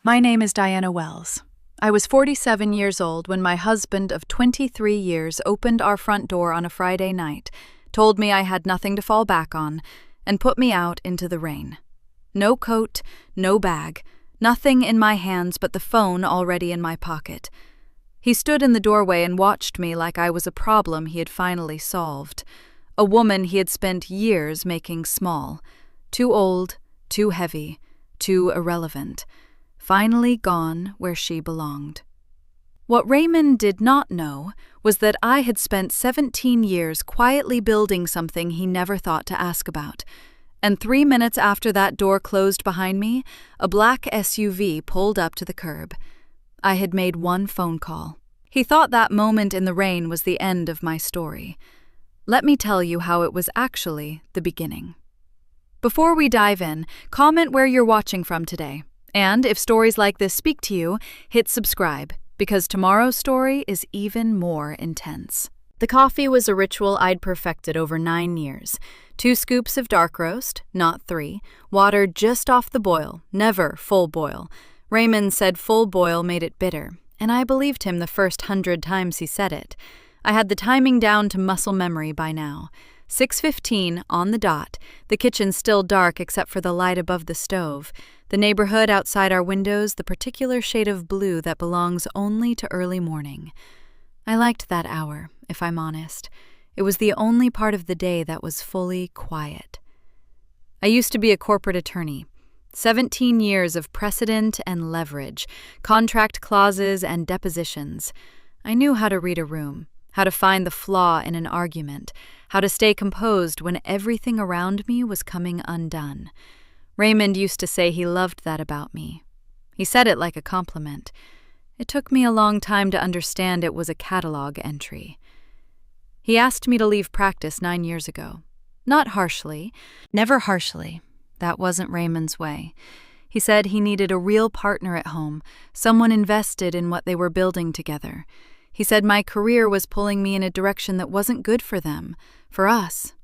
My name is Diana Wells. I was 47 years old when my husband of 23 years opened our front door on a Friday night, told me I had nothing to fall back on, and put me out into the rain. No coat, no bag, nothing in my hands but the phone already in my pocket. He stood in the doorway and watched me like I was a problem he had finally solved, a woman he had spent years making small, too old, too heavy, too irrelevant, finally gone where she belonged. What Raymond did not know was that I had spent 17 years quietly building something he never thought to ask about, and 3 minutes after that door closed behind me, a black SUV pulled up to the curb. I had made one phone call. He thought that moment in the rain was the end of my story. Let me tell you how it was actually the beginning. Before we dive in, comment where you're watching from today. And if stories like this speak to you, hit subscribe, because tomorrow's story is even more intense. The coffee was a ritual I'd perfected over 9 years. 2 scoops of dark roast, not 3, watered just off the boil, never full boil. Raymond said full boil made it bitter, and I believed him the first 100 times he said it. I had the timing down to muscle memory by now. 6:15 on the dot, the kitchen still dark except for the light above the stove, the neighborhood outside our windows the particular shade of blue that belongs only to early morning. I liked that hour, if I'm honest. It was the only part of the day that was fully quiet. I used to be a corporate attorney. 17 years of precedent and leverage, contract clauses and depositions. I knew how to read a room, how to find the flaw in an argument, how to stay composed when everything around me was coming undone. Raymond used to say he loved that about me. He said it like a compliment. It took me a long time to understand it was a catalog entry. He asked me to leave practice 9 years ago. Not harshly, never harshly. That wasn't Raymond's way. He said he needed a real partner at home, someone invested in what they were building together. He said my career was pulling me in a direction that wasn't good for them, for us.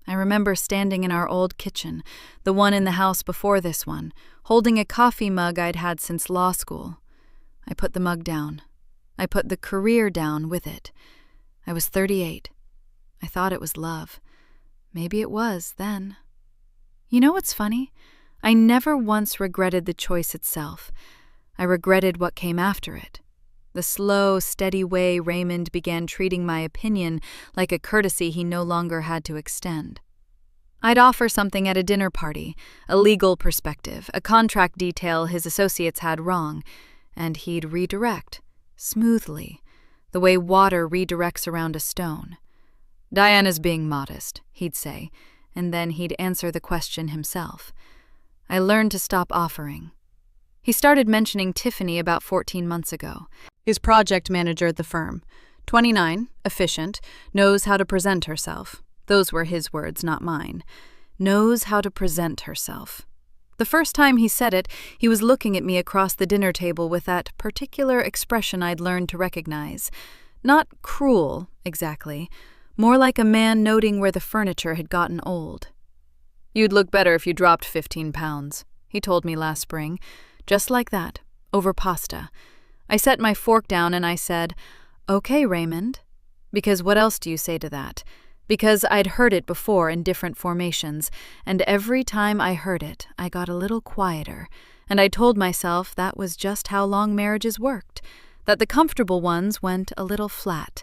I remember standing in our old kitchen, the one in the house before this one, holding a coffee mug I'd had since law school. I put the mug down. I put the career down with it. I was 38. I thought it was love. Maybe it was then. You know what's funny? I never once regretted the choice itself. I regretted what came after it. The slow, steady way Raymond began treating my opinion like a courtesy he no longer had to extend. I'd offer something at a dinner party, a legal perspective, a contract detail his associates had wrong, and he'd redirect, smoothly, the way water redirects around a stone. "Diana's being modest," he'd say, and then he'd answer the question himself. I learned to stop offering. He started mentioning Tiffany about 14 months ago. His project manager at the firm. 29, efficient, knows how to present herself. Those were his words, not mine. Knows how to present herself. The first time he said it, he was looking at me across the dinner table with that particular expression I'd learned to recognize. Not cruel, exactly. More like a man noting where the furniture had gotten old. "You'd look better if you dropped 15 pounds, he told me last spring. Just like that, over pasta. I set my fork down and I said, "Okay, Raymond." Because what else do you say to that? Because I'd heard it before in different formations, and every time I heard it, I got a little quieter, and I told myself that was just how long marriages worked, that the comfortable ones went a little flat.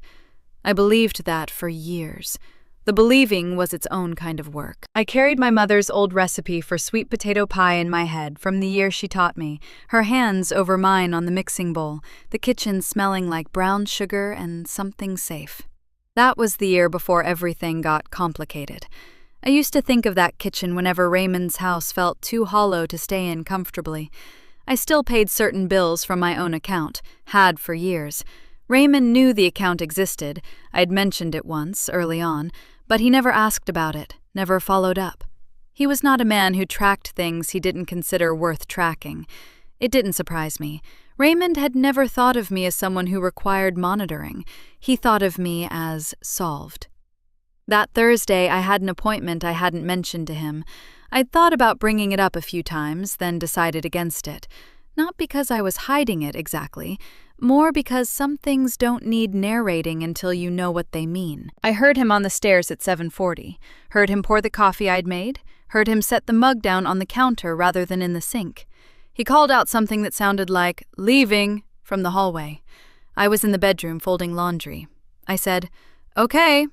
I believed that for years. The believing was its own kind of work. I carried my mother's old recipe for sweet potato pie in my head from the year she taught me, her hands over mine on the mixing bowl, the kitchen smelling like brown sugar and something safe. That was the year before everything got complicated. I used to think of that kitchen whenever Raymond's house felt too hollow to stay in comfortably. I still paid certain bills from my own account, had for years. Raymond knew the account existed. I'd mentioned it once, early on, but he never asked about it, never followed up. He was not a man who tracked things he didn't consider worth tracking. It didn't surprise me. Raymond had never thought of me as someone who required monitoring. He thought of me as solved. That Thursday, I had an appointment I hadn't mentioned to him. I'd thought about bringing it up a few times, then decided against it. Not because I was hiding it exactly, more because some things don't need narrating until you know what they mean. I heard him on the stairs at 7:40, heard him pour the coffee I'd made, heard him set the mug down on the counter rather than in the sink. He called out something that sounded like, "Leaving," from the hallway. I was in the bedroom folding laundry. I said, "Okay."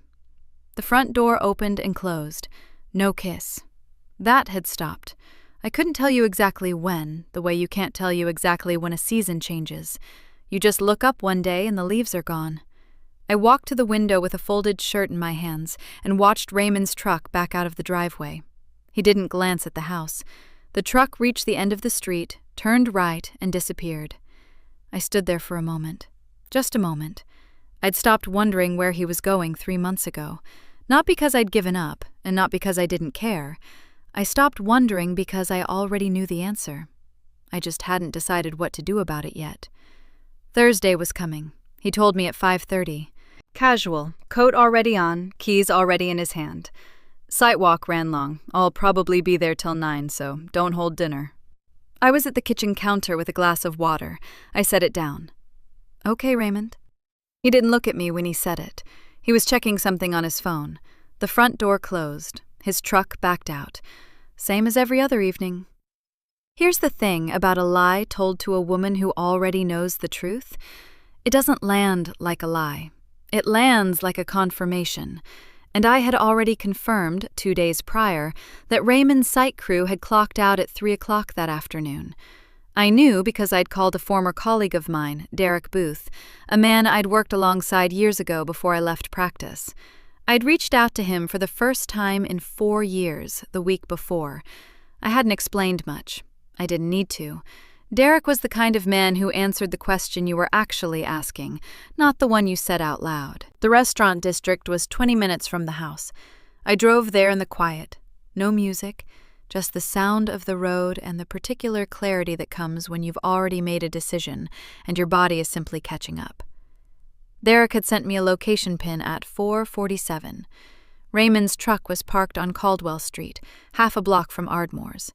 The front door opened and closed. No kiss. That had stopped. I couldn't tell you exactly when, the way you can't tell you exactly when a season changes. You just look up one day and the leaves are gone. I walked to the window with a folded shirt in my hands and watched Raymond's truck back out of the driveway. He didn't glance at the house. The truck reached the end of the street, turned right, and disappeared. I stood there for a moment. Just a moment. I'd stopped wondering where he was going 3 months ago. Not because I'd given up, and not because I didn't care. I stopped wondering because I already knew the answer. I just hadn't decided what to do about it yet. Thursday was coming. He told me at 5:30. Casual, coat already on, keys already in his hand. Sidewalk ran long. I'll probably be there till 9, so don't hold dinner. I was at the kitchen counter with a glass of water. I set it down. "Okay, Raymond." He didn't look at me when he said it. He was checking something on his phone. The front door closed. His truck backed out. Same as every other evening. Here's the thing about a lie told to a woman who already knows the truth. It doesn't land like a lie. It lands like a confirmation. And I had already confirmed, 2 days prior, that Raymond's site crew had clocked out at 3 o'clock that afternoon. I knew because I'd called a former colleague of mine, Derek Booth, a man I'd worked alongside years ago before I left practice. I'd reached out to him for the first time in 4 years, the week before. I hadn't explained much. I didn't need to. Derek was the kind of man who answered the question you were actually asking, not the one you said out loud. The restaurant district was 20 minutes from the house. I drove there in the quiet. No music, just the sound of the road and the particular clarity that comes when you've already made a decision and your body is simply catching up. Derek had sent me a location pin at 4:47. Raymond's truck was parked on Caldwell Street, half a block from Ardmore's.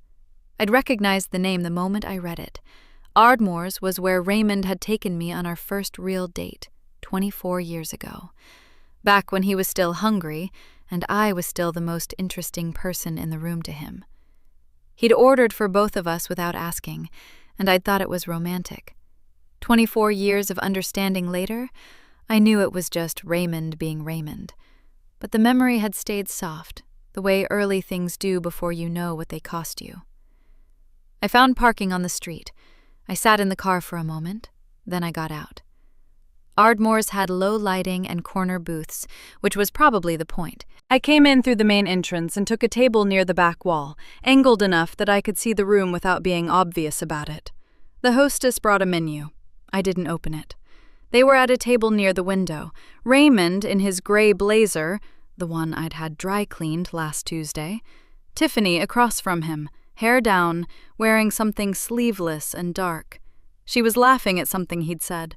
I'd recognized the name the moment I read it. Ardmore's was where Raymond had taken me on our first real date, 24 years ago. Back when he was still hungry, and I was still the most interesting person in the room to him. He'd ordered for both of us without asking, and I'd thought it was romantic. 24 years of understanding later, I knew it was just Raymond being Raymond. But the memory had stayed soft, the way early things do before you know what they cost you. I found parking on the street. I sat in the car for a moment, then I got out. Ardmore's had low lighting and corner booths, which was probably the point. I came in through the main entrance and took a table near the back wall, angled enough that I could see the room without being obvious about it. The hostess brought a menu. I didn't open it. They were at a table near the window. Raymond in his gray blazer, the one I'd had dry cleaned last Tuesday. Tiffany across from him, hair down, wearing something sleeveless and dark. She was laughing at something he'd said.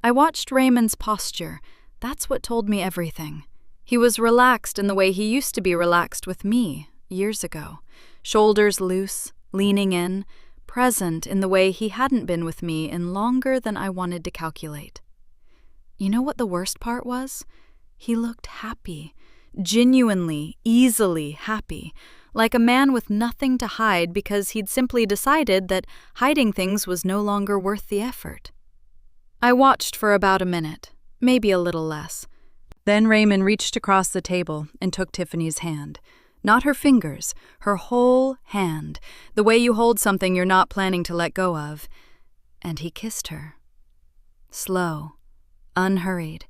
I watched Raymond's posture. That's what told me everything. He was relaxed in the way he used to be relaxed with me years ago. Shoulders loose, leaning in, present in the way he hadn't been with me in longer than I wanted to calculate. You know what the worst part was? He looked happy, genuinely, easily happy, like a man with nothing to hide because he'd simply decided that hiding things was no longer worth the effort. I watched for about a minute, maybe a little less. Then Raymond reached across the table and took Tiffany's hand. Not her fingers, her whole hand, the way you hold something you're not planning to let go of. And he kissed her. Slow, unhurried,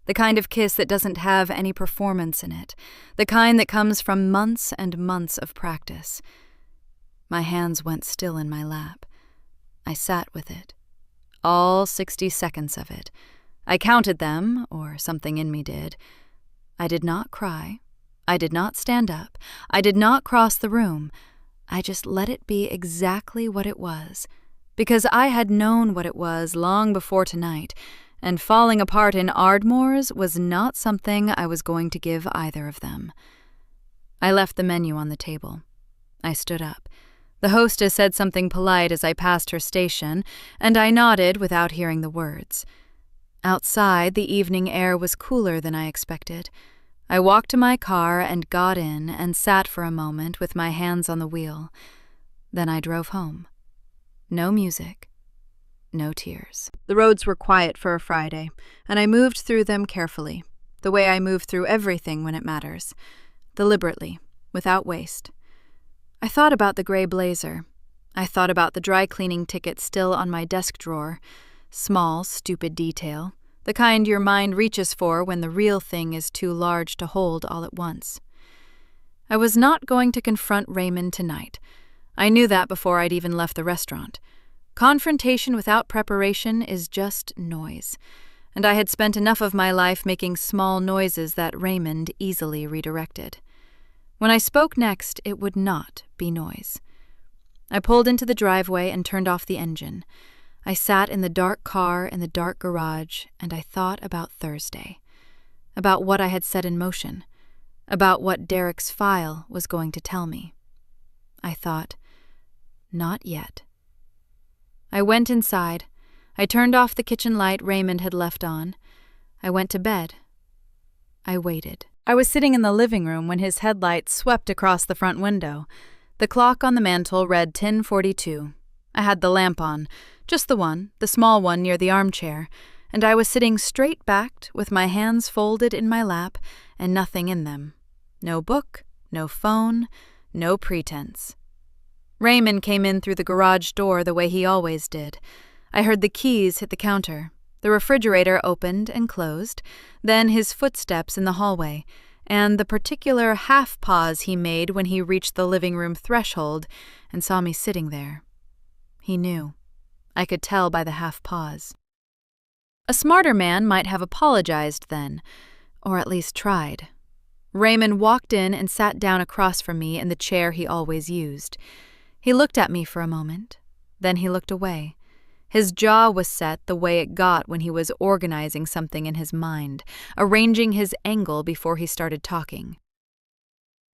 the kind of kiss that doesn't have any performance in it, the kind that comes from months and months of practice. My hands went still in my lap. I sat with it. All 60 seconds of it. I counted them, or something in me did. I did not cry. I did not stand up. I did not cross the room. I just let it be exactly what it was, because I had known what it was long before tonight, and falling apart in Ardmore's was not something I was going to give either of them. I left the menu on the table. I stood up. The hostess said something polite as I passed her station, and I nodded without hearing the words. Outside, the evening air was cooler than I expected. I walked to my car and got in and sat for a moment with my hands on the wheel. Then I drove home. No music. No tears. The roads were quiet for a Friday, and I moved through them carefully, the way I move through everything when it matters, deliberately, without waste. I thought about the gray blazer. I thought about the dry cleaning ticket still on my desk drawer. Small, stupid detail, the kind your mind reaches for when the real thing is too large to hold all at once. I was not going to confront Raymond tonight. I knew that before I'd even left the restaurant. Confrontation without preparation is just noise, and I had spent enough of my life making small noises that Raymond easily redirected. When I spoke next, it would not be noise. I pulled into the driveway and turned off the engine. I sat in the dark car in the dark garage, and I thought about Thursday, about what I had set in motion, about what Derek's file was going to tell me. I thought, not yet. I went inside. I turned off the kitchen light Raymond had left on. I went to bed. I waited. I was sitting in the living room when his headlights swept across the front window. The clock on the mantel read 10:42. I had the lamp on, just the one, the small one near the armchair, and I was sitting straight-backed with my hands folded in my lap and nothing in them. No book, no phone, no pretense. Raymond came in through the garage door the way he always did. I heard the keys hit the counter. The refrigerator opened and closed, then his footsteps in the hallway, and the particular half-pause he made when he reached the living room threshold and saw me sitting there. He knew. I could tell by the half-pause. A smarter man might have apologized then, or at least tried. Raymond walked in and sat down across from me in the chair he always used. He looked at me for a moment, then he looked away. His jaw was set the way it got when he was organizing something in his mind, arranging his angle before he started talking.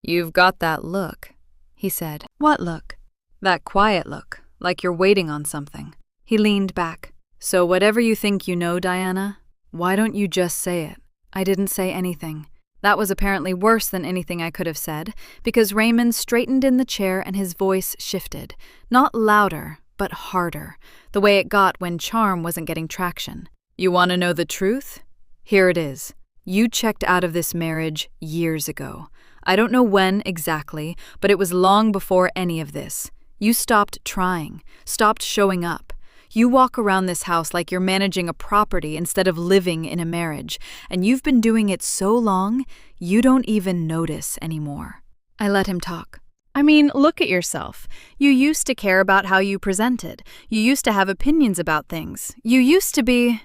"You've got that look," he said. "What look?" "That quiet look, like you're waiting on something." He leaned back. "So whatever you think you know, Diana, why don't you just say it?" I didn't say anything. That was apparently worse than anything I could have said, because Raymond straightened in the chair and his voice shifted, not louder, but harder, the way it got when charm wasn't getting traction. "You want to know the truth? Here it is. You checked out of this marriage years ago. I don't know when exactly, but it was long before any of this. You stopped trying, stopped showing up. You walk around this house like you're managing a property instead of living in a marriage, and you've been doing it so long, you don't even notice anymore." I let him talk. "I mean, look at yourself. You used to care about how you presented. You used to have opinions about things. You used to be—"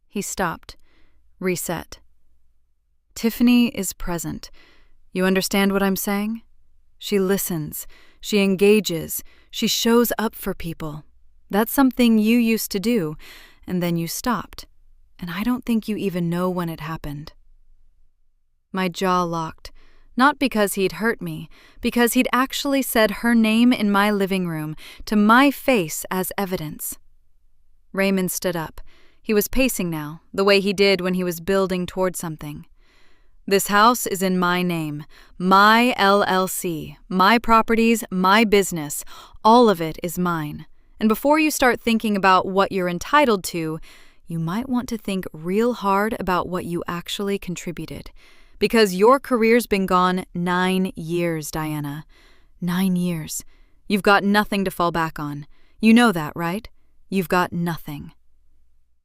He stopped, reset. "Tiffany is present. You understand what I'm saying? She listens. She engages. She shows up for people. That's something you used to do, and then you stopped. And I don't think you even know when it happened." My jaw locked. Not because he'd hurt me, because he'd actually said her name in my living room, to my face as evidence. Raymond stood up. He was pacing now, the way he did when he was building toward something. "This house is in my name, my LLC, my properties, my business. All of it is mine. And before you start thinking about what you're entitled to, you might want to think real hard about what you actually contributed. Because your career's been gone 9 years, Diana. 9 years. You've got nothing to fall back on. You know that, right? You've got nothing."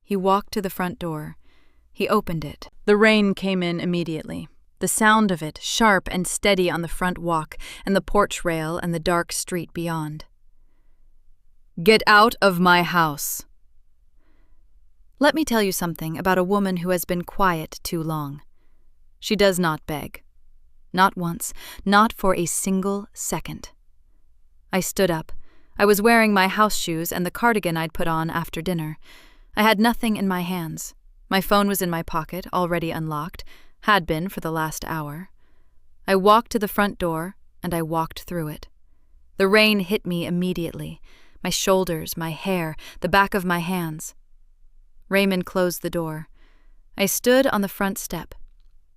He walked to the front door. He opened it. The rain came in immediately. The sound of it, sharp and steady on the front walk and the porch rail and the dark street beyond. "Get out of my house." Let me tell you something about a woman who has been quiet too long. She does not beg. Not once, not for a single second. I stood up. I was wearing my house shoes and the cardigan I'd put on after dinner. I had nothing in my hands. My phone was in my pocket, already unlocked, had been for the last hour. I walked to the front door, and I walked through it. The rain hit me immediately. My shoulders, my hair, the back of my hands. Raymond closed the door. I stood on the front step.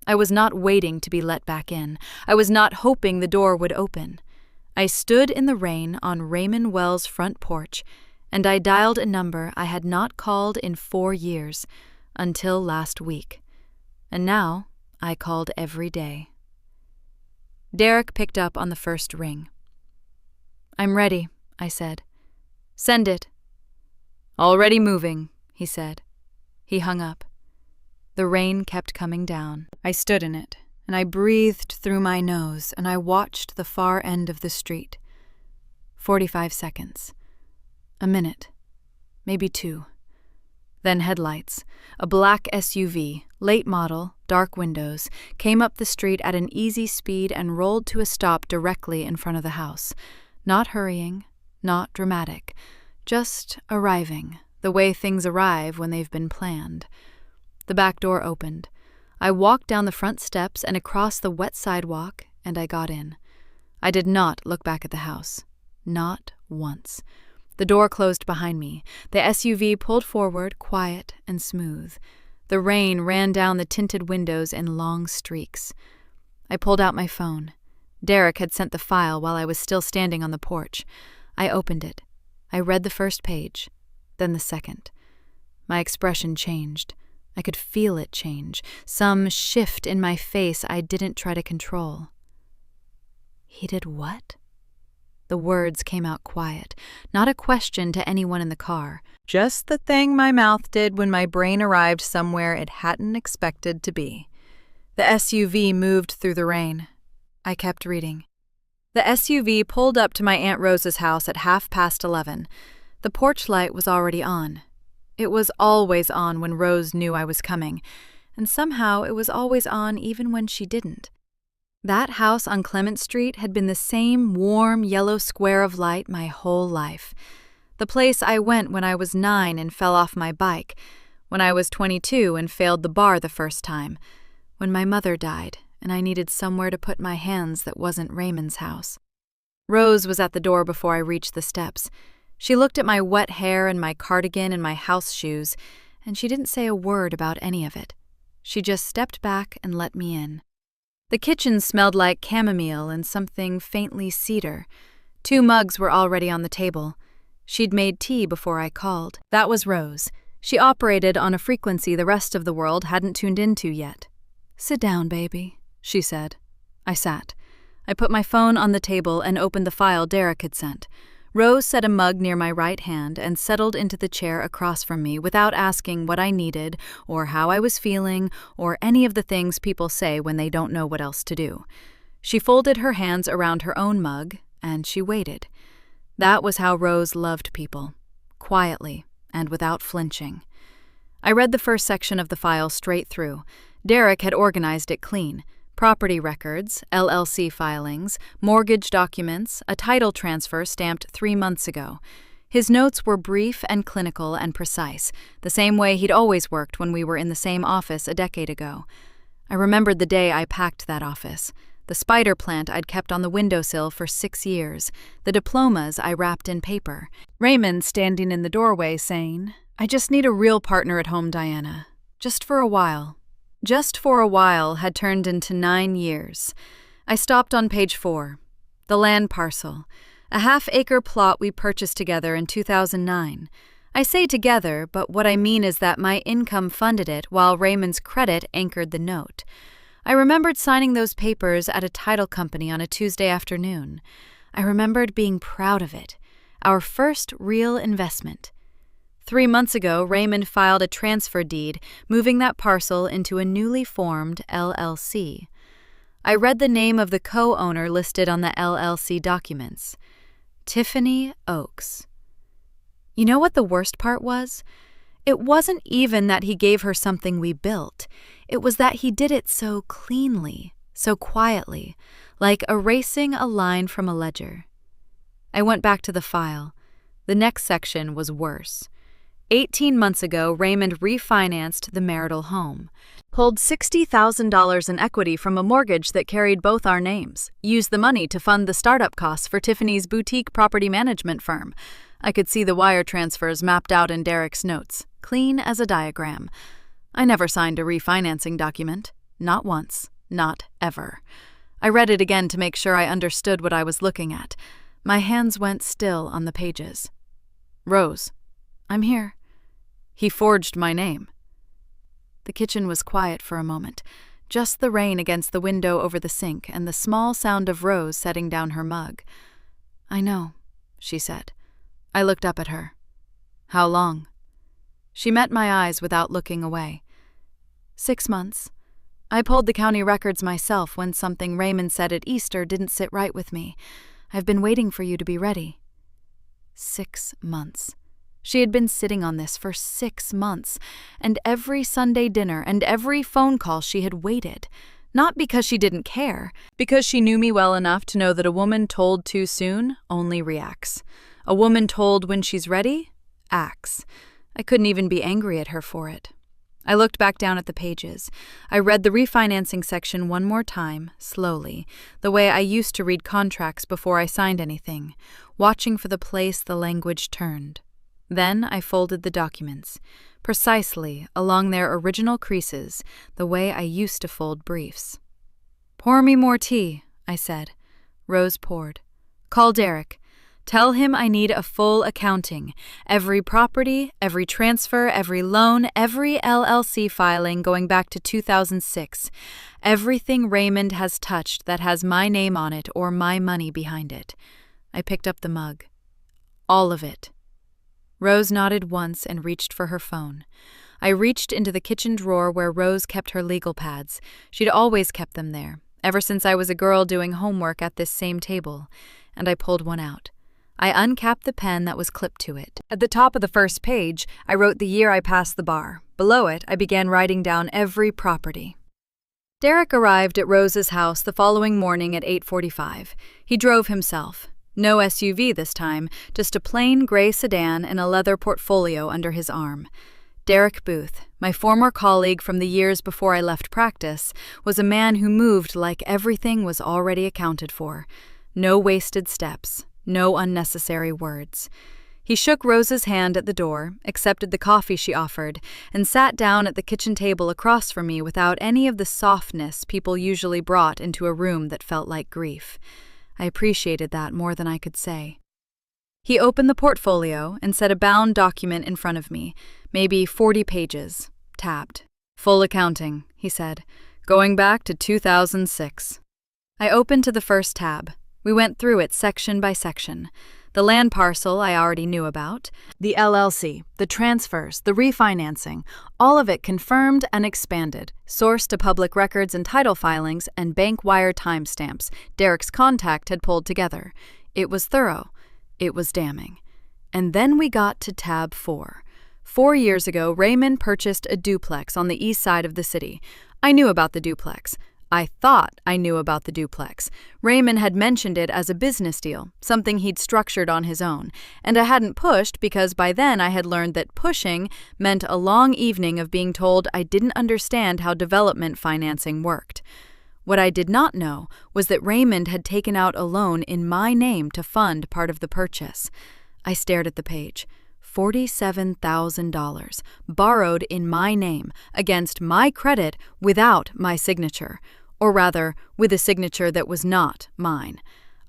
I was not waiting to be let back in. I was not hoping the door would open. I stood in the rain on Raymond Wells' front porch, and I dialed a number I had not called in 4 years, until last week. And now I called every day. Derek picked up on the first ring. "I'm ready," I said. "Send it." "Already moving," he said. He hung up. The rain kept coming down. I stood in it, and I breathed through my nose, and I watched the far end of the street. 45 seconds. A minute. Maybe 2. Then headlights. A black SUV, late model, dark windows, came up the street at an easy speed and rolled to a stop directly in front of the house. Not hurrying, not dramatic, just arriving, the way things arrive when they've been planned. The back door opened. I walked down the front steps and across the wet sidewalk, and I got in. I did not look back at the house. Not once. The door closed behind me. The SUV pulled forward, quiet and smooth. The rain ran down the tinted windows in long streaks. I pulled out my phone. Derek had sent the file while I was still standing on the porch. I opened it. I read the first page, then the second. My expression changed. I could feel it change, some shift in my face I didn't try to control. "He did what?" The words came out quiet, not a question to anyone in the car. Just the thing my mouth did when my brain arrived somewhere it hadn't expected to be. The SUV moved through the rain. I kept reading. The SUV pulled up to my Aunt Rosa's house at 11:30. The porch light was already on. It was always on when Rose knew I was coming, and somehow it was always on even when she didn't. That house on Clement Street had been the same warm yellow square of light my whole life. The place I went when I was 9 and fell off my bike, when I was 22 and failed the bar the first time, when my mother died and I needed somewhere to put my hands that wasn't Raymond's house. Rose was at the door before I reached the steps. She looked at my wet hair and my cardigan and my house shoes, and she didn't say a word about any of it. She just stepped back and let me in. The kitchen smelled like chamomile and something faintly cedar. 2 mugs were already on the table. She'd made tea before I called. That was Rose. She operated on a frequency the rest of the world hadn't tuned into yet. "Sit down, baby," she said. I sat. I put my phone on the table and opened the file Derek had sent. Rose set a mug near my right hand and settled into the chair across from me without asking what I needed or how I was feeling or any of the things people say when they don't know what else to do. She folded her hands around her own mug, and she waited. That was how Rose loved people, quietly and without flinching. I read the first section of the file straight through. Derek had organized it clean. Property records, LLC filings, mortgage documents, a title transfer stamped 3 months ago. His notes were brief and clinical and precise, the same way he'd always worked when we were in the same office a decade ago. I remembered the day I packed that office, the spider plant I'd kept on the windowsill for 6 years, the diplomas I wrapped in paper, Raymond standing in the doorway saying, "I just need a real partner at home, Diana. Just for a while." Just for a while had turned into 9 years. I stopped on page 4. The land parcel, a half-acre plot we purchased together in 2009. I say together, but what I mean is that my income funded it while Raymond's credit anchored the note. I remembered signing those papers at a title company on a Tuesday afternoon. I remembered being proud of it, our first real investment. 3 months ago, Raymond filed a transfer deed, moving that parcel into a newly formed LLC. I read the name of the co-owner listed on the LLC documents. Tiffany Oaks. You know what the worst part was? It wasn't even that he gave her something we built. It was that he did it so cleanly, so quietly, like erasing a line from a ledger. I went back to the file. The next section was worse. 18 months ago, Raymond refinanced the marital home, pulled $60,000 in equity from a mortgage that carried both our names, used the money to fund the startup costs for Tiffany's boutique property management firm. I could see the wire transfers mapped out in Derek's notes, clean as a diagram. I never signed a refinancing document. Not once. Not ever. I read it again to make sure I understood what I was looking at. My hands went still on the pages. Rose, I'm here. He forged my name. The kitchen was quiet for a moment, just the rain against the window over the sink and the small sound of Rose setting down her mug. I know, she said. I looked up at her. How long? She met my eyes without looking away. 6 months. I pulled the county records myself when something Raymond said at Easter didn't sit right with me. I've been waiting for you to be ready. 6 months. She had been sitting on this for 6 months, and every Sunday dinner and every phone call she had waited. Not because she didn't care, because she knew me well enough to know that a woman told too soon only reacts. A woman told when she's ready, acts. I couldn't even be angry at her for it. I looked back down at the pages. I read the refinancing section one more time, slowly, the way I used to read contracts before I signed anything, watching for the place the language turned. Then I folded the documents, precisely along their original creases, the way I used to fold briefs. Pour me more tea, I said. Rose poured. Call Derek. Tell him I need a full accounting. Every property, every transfer, every loan, every LLC filing going back to 2006. Everything Raymond has touched that has my name on it or my money behind it. I picked up the mug. All of it. Rose nodded once and reached for her phone. I reached into the kitchen drawer where Rose kept her legal pads. She'd always kept them there, ever since I was a girl doing homework at this same table, and I pulled one out. I uncapped the pen that was clipped to it. At the top of the first page, I wrote the year I passed the bar. Below it, I began writing down every property. Derek arrived at Rose's house the following morning at 8:45. He drove himself. No SUV this time, just a plain gray sedan and a leather portfolio under his arm. Derek Booth, my former colleague from the years before I left practice, was a man who moved like everything was already accounted for. No wasted steps. No unnecessary words. He shook Rose's hand at the door, accepted the coffee she offered, and sat down at the kitchen table across from me without any of the softness people usually brought into a room that felt like grief. I appreciated that more than I could say. He opened the portfolio and set a bound document in front of me, maybe 40 pages, tabbed. Full accounting, he said, going back to 2006. I opened to the first tab. We went through it section by section. The land parcel I already knew about, the LLC, the transfers, the refinancing, all of it confirmed and expanded, sourced to public records and title filings and bank wire timestamps Derek's contact had pulled together. It was thorough. It was damning. And then we got to tab 4. 4 years ago, Raymond purchased a duplex on the east side of the city. I knew about the duplex. I thought I knew about the duplex. Raymond had mentioned it as a business deal, something he'd structured on his own, and I hadn't pushed because by then I had learned that pushing meant a long evening of being told I didn't understand how development financing worked. What I did not know was that Raymond had taken out a loan in my name to fund part of the purchase. I stared at the page. $47,000, borrowed in my name, against my credit without my signature. Or rather, with a signature that was not mine.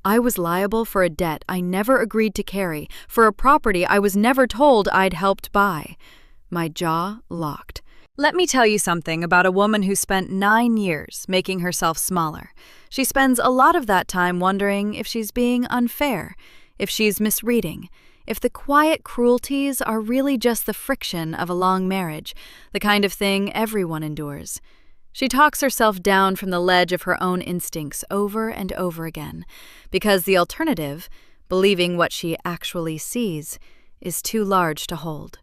I was liable for a debt I never agreed to carry, for a property I was never told I'd helped buy. My jaw locked. Let me tell you something about a woman who spent 9 years making herself smaller. She spends a lot of that time wondering if she's being unfair, if she's misreading, if the quiet cruelties are really just the friction of a long marriage, the kind of thing everyone endures. She talks herself down from the ledge of her own instincts over and over again, because the alternative, believing what she actually sees, is too large to hold.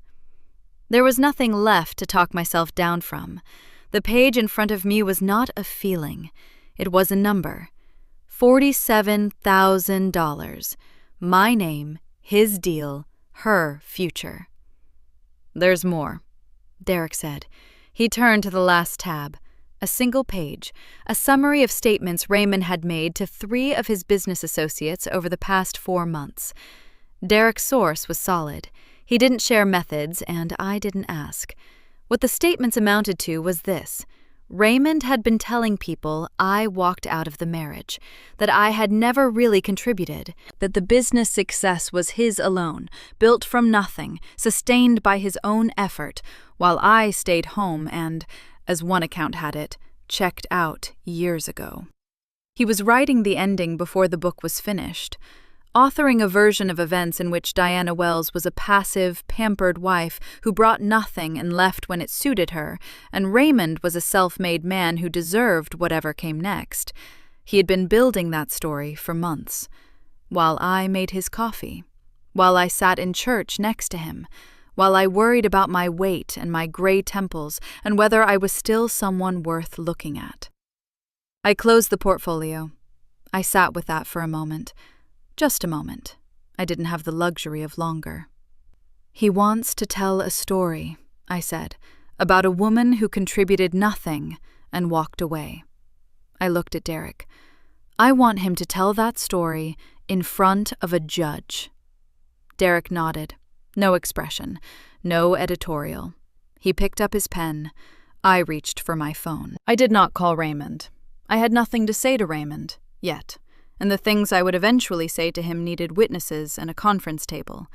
There was nothing left to talk myself down from. The page in front of me was not a feeling. It was a number. $47,000. My name, his deal, her future. "There's more," Derek said. He turned to the last tab. A single page, a summary of statements Raymond had made to 3 of his business associates over the past 4 months. Derek's source was solid. He didn't share methods, and I didn't ask. What the statements amounted to was this: Raymond had been telling people I walked out of the marriage, that I had never really contributed, that the business success was his alone, built from nothing, sustained by his own effort, while I stayed home and, as one account had it, checked out years ago. He was writing the ending before the book was finished, authoring a version of events in which Diana Wells was a passive, pampered wife who brought nothing and left when it suited her, and Raymond was a self-made man who deserved whatever came next. He had been building that story for months, while I made his coffee, while I sat in church next to him, while I worried about my weight and my gray temples and whether I was still someone worth looking at. I closed the portfolio. I sat with that for a moment. Just a moment. I didn't have the luxury of longer. "He wants to tell a story," I said, "about a woman who contributed nothing and walked away." I looked at Derek. "I want him to tell that story in front of a judge." Derek nodded. No expression, no editorial. He picked up his pen. I reached for my phone. I did not call Raymond. I had nothing to say to Raymond, yet, and the things I would eventually say to him needed witnesses and a conference table.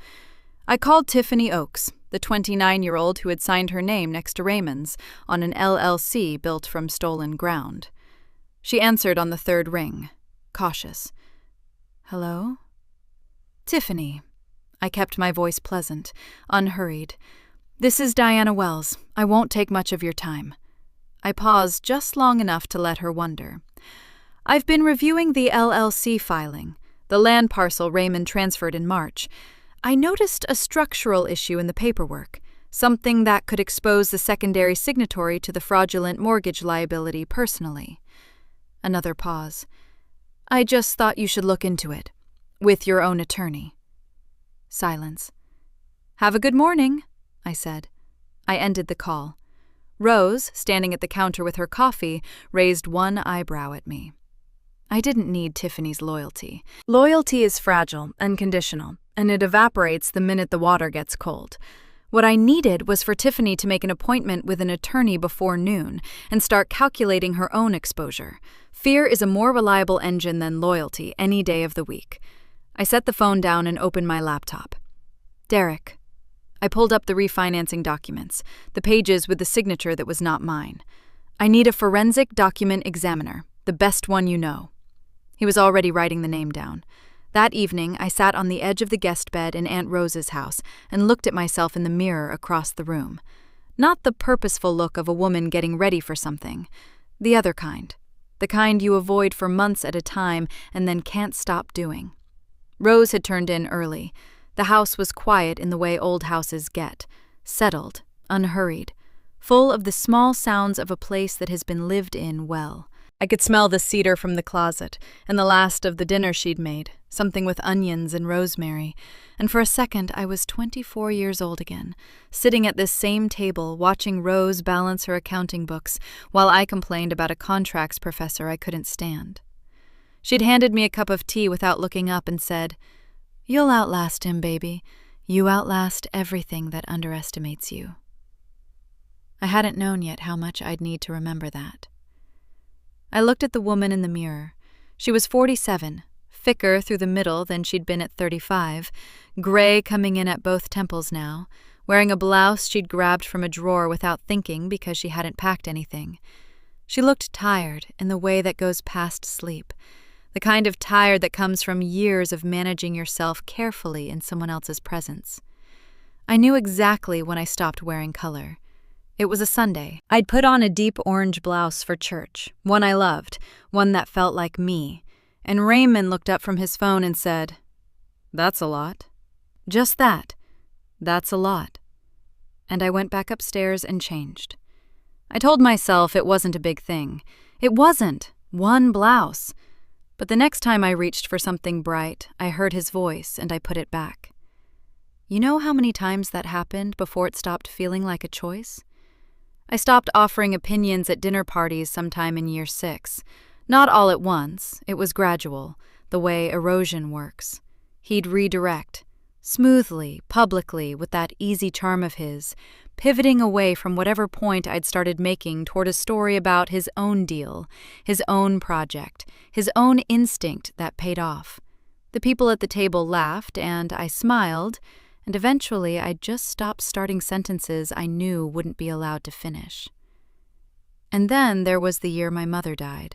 I called Tiffany Oakes, the 29-year-old who had signed her name next to Raymond's on an LLC built from stolen ground. She answered on the 3rd ring, cautious. "Hello?" "Tiffany." I kept my voice pleasant, unhurried. "This is Diana Wells. I won't take much of your time." I paused just long enough to let her wonder. "I've been reviewing the LLC filing, the land parcel Raymond transferred in March. I noticed a structural issue in the paperwork, something that could expose the secondary signatory to the fraudulent mortgage liability personally." Another pause. "I just thought you should look into it, with your own attorney." Silence. "Have a good morning," I said. I ended the call. Rose, standing at the counter with her coffee, raised one eyebrow at me. I didn't need Tiffany's loyalty. Loyalty is fragile and conditional, and it evaporates the minute the water gets cold. What I needed was for Tiffany to make an appointment with an attorney before noon and start calculating her own exposure. Fear is a more reliable engine than loyalty any day of the week. I set the phone down and opened my laptop. "Derek." I pulled up the refinancing documents, the pages with the signature that was not mine. "I need a forensic document examiner, the best one you know." He was already writing the name down. That evening, I sat on the edge of the guest bed in Aunt Rose's house and looked at myself in the mirror across the room. Not the purposeful look of a woman getting ready for something. The other kind. The kind you avoid for months at a time and then can't stop doing. Rose had turned in early. The house was quiet in the way old houses get, settled, unhurried, full of the small sounds of a place that has been lived in well. I could smell the cedar from the closet and the last of the dinner she'd made, something with onions and rosemary, and for a second I was 24 years old again, sitting at this same table watching Rose balance her accounting books while I complained about a contracts professor I couldn't stand. She'd handed me a cup of tea without looking up and said, "You'll outlast him, baby. You outlast everything that underestimates you." I hadn't known yet how much I'd need to remember that. I looked at the woman in the mirror. She was 47, thicker through the middle than she'd been at 35, gray coming in at both temples now, wearing a blouse she'd grabbed from a drawer without thinking because she hadn't packed anything. She looked tired in the way that goes past sleep, the kind of tired that comes from years of managing yourself carefully in someone else's presence. I knew exactly when I stopped wearing color. It was a Sunday. I'd put on a deep orange blouse for church, one I loved, one that felt like me, and Raymond looked up from his phone and said, "That's a lot." Just that. That's a lot. And I went back upstairs and changed. I told myself it wasn't a big thing. It wasn't. One blouse. But the next time I reached for something bright, I heard his voice and I put it back. You know how many times that happened before it stopped feeling like a choice? I stopped offering opinions at dinner parties sometime in year 6. Not all at once, it was gradual, the way erosion works. He'd redirect, smoothly, publicly, with that easy charm of his, pivoting away from whatever point I'd started making toward a story about his own deal, his own project, his own instinct that paid off. The people at the table laughed, and I smiled, and eventually I just stopped starting sentences I knew wouldn't be allowed to finish. And then there was the year my mother died.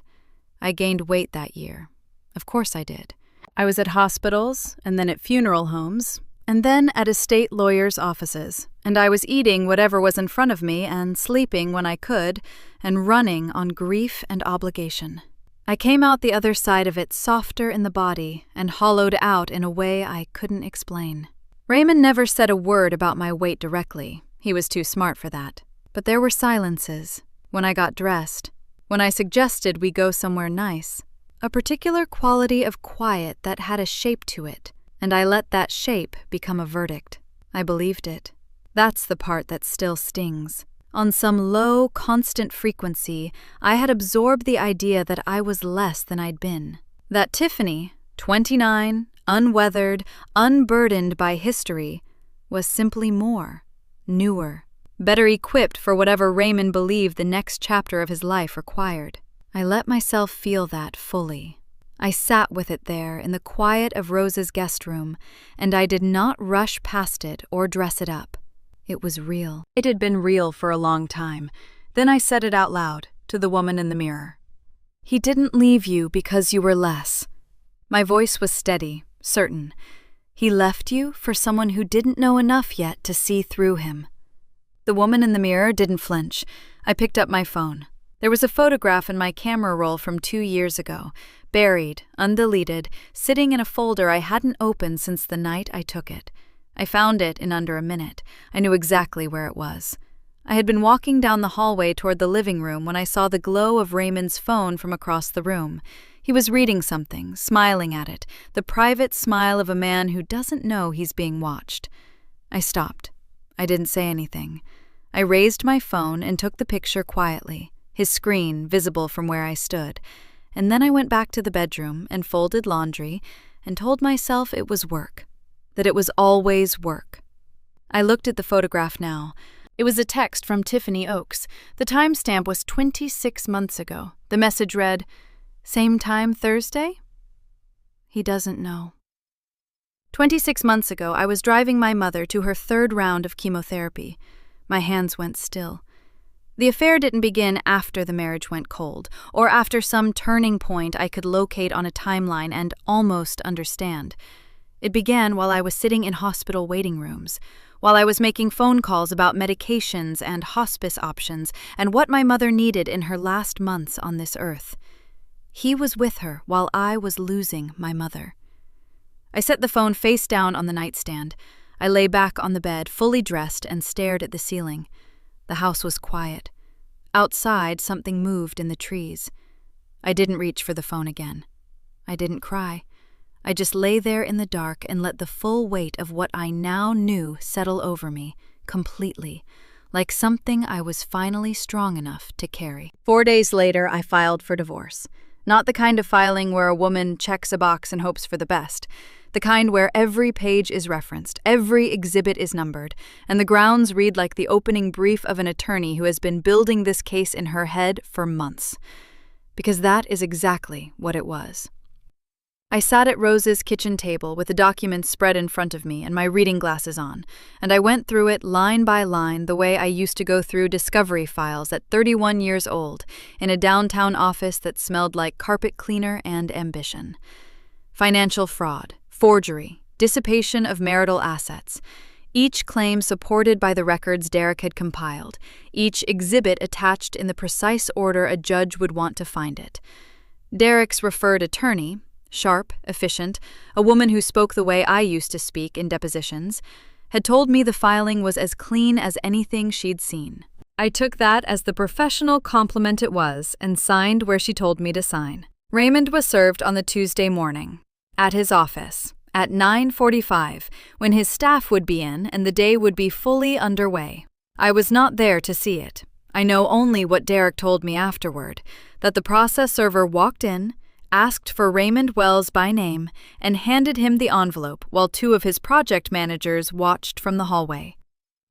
I gained weight that year. Of course I did. I was at hospitals, and then at funeral homes, and then at estate lawyers' offices, and I was eating whatever was in front of me and sleeping when I could, and running on grief and obligation. I came out the other side of it softer in the body and hollowed out in a way I couldn't explain. Raymond never said a word about my weight directly. He was too smart for that. But there were silences. When I got dressed. When I suggested we go somewhere nice. A particular quality of quiet that had a shape to it, and I let that shape become a verdict. I believed it. That's the part that still stings. On some low, constant frequency, I had absorbed the idea that I was less than I'd been. That Tiffany, 29, unweathered, unburdened by history, was simply more, newer, better equipped for whatever Raymond believed the next chapter of his life required. I let myself feel that fully. I sat with it there in the quiet of Rose's guest room, and I did not rush past it or dress it up. It was real. It had been real for a long time. Then I said it out loud to the woman in the mirror. He didn't leave you because you were less. My voice was steady, certain. He left you for someone who didn't know enough yet to see through him. The woman in the mirror didn't flinch. I picked up my phone. There was a photograph in my camera roll from 2 years ago, buried, undeleted, sitting in a folder I hadn't opened since the night I took it. I found it in under a minute. I knew exactly where it was. I had been walking down the hallway toward the living room when I saw the glow of Raymond's phone from across the room. He was reading something, smiling at it, the private smile of a man who doesn't know he's being watched. I stopped. I didn't say anything. I raised my phone and took the picture quietly, his screen visible from where I stood, and then I went back to the bedroom and folded laundry and told myself it was work. That it was always work. I looked at the photograph now. It was a text from Tiffany Oakes. The timestamp was 26 months ago. The message read, "Same time Thursday?" He doesn't know. 26 months ago, I was driving my mother to her 3rd round of chemotherapy. My hands went still. The affair didn't begin after the marriage went cold, or after some turning point I could locate on a timeline and almost understand. It began while I was sitting in hospital waiting rooms, while I was making phone calls about medications and hospice options and what my mother needed in her last months on this earth. He was with her while I was losing my mother. I set the phone face down on the nightstand. I lay back on the bed, fully dressed, and stared at the ceiling. The house was quiet. Outside, something moved in the trees. I didn't reach for the phone again. I didn't cry. I just lay there in the dark and let the full weight of what I now knew settle over me, completely, like something I was finally strong enough to carry. 4 days later, I filed for divorce. Not the kind of filing where a woman checks a box and hopes for the best. The kind where every page is referenced, every exhibit is numbered, and the grounds read like the opening brief of an attorney who has been building this case in her head for months. Because that is exactly what it was. I sat at Rose's kitchen table with the documents spread in front of me and my reading glasses on, and I went through it line by line the way I used to go through discovery files at 31 years old in a downtown office that smelled like carpet cleaner and ambition. Financial fraud, forgery, dissipation of marital assets, each claim supported by the records Derek had compiled, each exhibit attached in the precise order a judge would want to find it. Derek's referred attorney, sharp, efficient, a woman who spoke the way I used to speak in depositions, had told me the filing was as clean as anything she'd seen. I took that as the professional compliment it was and signed where she told me to sign. Raymond was served on the Tuesday morning, at his office, at 9:45, when his staff would be in and the day would be fully underway. I was not there to see it. I know only what Derek told me afterward, that the process server walked in, asked for Raymond Wells by name, and handed him the envelope while two of his project managers watched from the hallway.